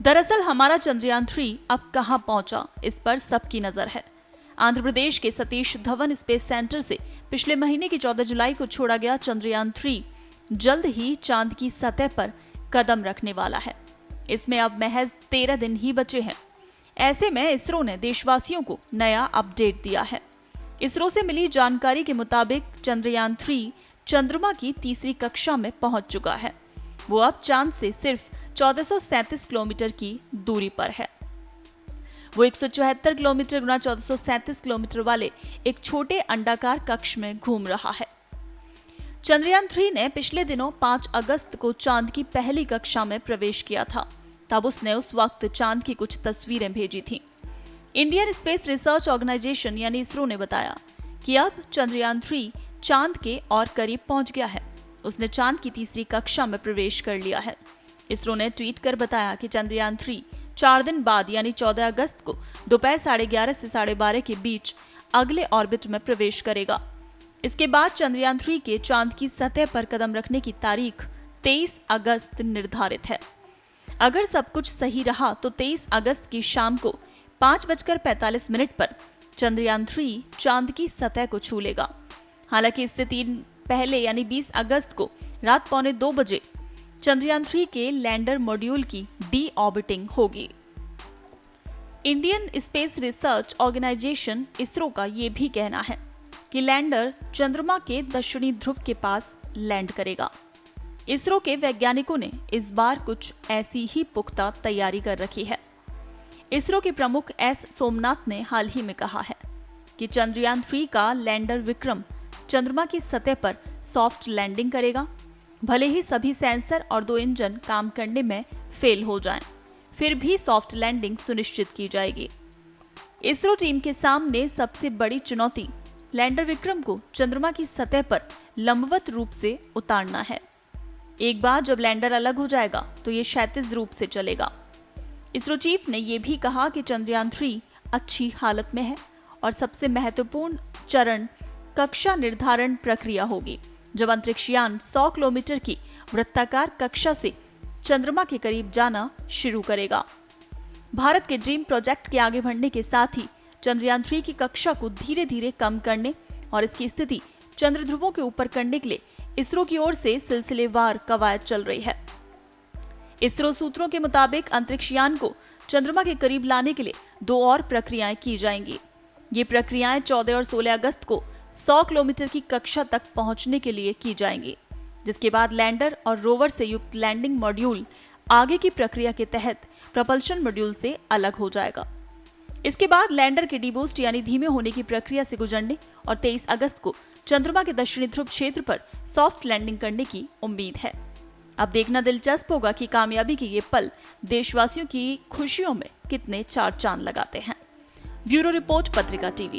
दरअसल हमारा चंद्रयान 3 अब कहां पहुंचा, इस पर सबकी नजर है। आंध्र प्रदेश के सतीश धवन स्पेस सेंटर से पिछले महीने की 14 जुलाई को छोड़ा गया चंद्रयान 3 जल्द ही चांद की सतह पर कदम रखने वाला है। इसमें अब महज 13 दिन ही बचे हैं। ऐसे में इसरो ने देशवासियों को नया अपडेट दिया है। इसरो से मिली जानकारी के मुताबिक चंद्रयान 3 चंद्रमा की तीसरी कक्षा में पहुंच चुका है। वो अब चांद से सिर्फ 1437 किलोमीटर की दूरी पर है। वो 174 किलोमीटर गुना 1437 किलोमीटर वाले एक छोटे अंडाकार कक्ष में घूम रहा है। चंद्रयान 3 ने पिछले दिनों 5 अगस्त को चांद की पहली कक्षा में प्रवेश किया था। तब उसने उस वक्त चांद की कुछ तस्वीरें भेजी थीं। इंडियन स्पेस रिसर्च ऑर्गेनाइजेशन यानी इसरो ने बताया कि अब चंद्रयान 3 चांद के और करीब पहुंच गया है। उसने चांद की तीसरी कक्षा में प्रवेश कर लिया है। इसरो ने ट्वीट कर बताया कि चंद्रयान 3 4 दिन बाद यानी 14 अगस्त को दोपहर 11:30 से 12:30 के बीच अगले ऑर्बिट में प्रवेश करेगा। इसके बाद चंद्रयान 3 के चांद की सतह पर कदम रखने की तारीख 23 अगस्त निर्धारित है। अगर सब कुछ सही रहा तो 23 अगस्त की शाम को 5:45 पर चंद्रयान 3 चांद की सतह को छू लेगा। हालांकि इससे 3 पहले यानी 20 अगस्त को रात 1:45 बजे चंद्रयान 3 के लैंडर मॉड्यूल की डी ऑर्बिटिंग होगी। Indian space research organisation ISRO का ये भी कहना है कि लैंडर चंद्रमा के दक्षिणी ध्रुव के पास लैंड करेगा। इसरो के वैज्ञानिकों ने इस बार कुछ ऐसी ही पुख्ता तैयारी कर रखी है। इसरो के प्रमुख एस सोमनाथ ने हाल ही में कहा है कि चंद्रयान 3 का लैंडर विक्रम चंद्रमा की सतह पर सॉफ्ट लैंडिंग करेगा। भले ही सभी सेंसर और 2 इंजन काम करने में फेल हो जाएं, फिर भी सॉफ्ट लैंडिंग सुनिश्चित की जाएगी। इसरो टीम के सामने सबसे बड़ी चुनौती लैंडर विक्रम को चंद्रमा की सतह पर लंबवत रूप से उतारना है। एक बार जब लैंडर अलग हो जाएगा तो ये क्षैतिज रूप से चलेगा। इसरो चीफ ने यह भी कहा कि चंद्रयान 3 अच्छी हालत में है और सबसे महत्वपूर्ण चरण कक्षा निर्धारण प्रक्रिया होगी, जब अंतरिक्षयान 100 किलोमीटर की वृत्ताकार कक्षा से चंद्रमा के करीब जाना शुरू करेगा। भारत के ड्रीम प्रोजेक्ट के आगे बढ़ने के साथ ही चंद्रयान 3 की कक्षा को धीरे धीरे कम करने और इसकी स्थिति चंद्र ध्रुवों के ऊपर करने के लिए इसरो की ओर से सिलसिलेवार कवायद चल रही है। इसरो सूत्रों के मुताबिक अंतरिक्षयान को चंद्रमा के करीब लाने के लिए 2 और प्रक्रियाएं की जाएंगी। ये प्रक्रियाएं 14 और 16 अगस्त को 100 किलोमीटर की कक्षा तक पहुंचने के लिए की जाएंगी, जिसके बाद लैंडर और रोवर से युक्त लैंडिंग मॉड्यूल आगे की प्रक्रिया के तहत प्रपल्शन मॉड्यूल से अलग हो जाएगा। इसके बाद लैंडर के डीबूस्ट यानी धीमे होने की प्रक्रिया से गुजरने और 23 अगस्त को चंद्रमा के दक्षिणी ध्रुव क्षेत्र पर सॉफ्ट लैंडिंग करने की उम्मीद है। अब देखना दिलचस्प होगा कि कामयाबी के ये पल देशवासियों की खुशियों में कितने चार चांद लगाते हैं। ब्यूरो रिपोर्ट, पत्रिका टीवी।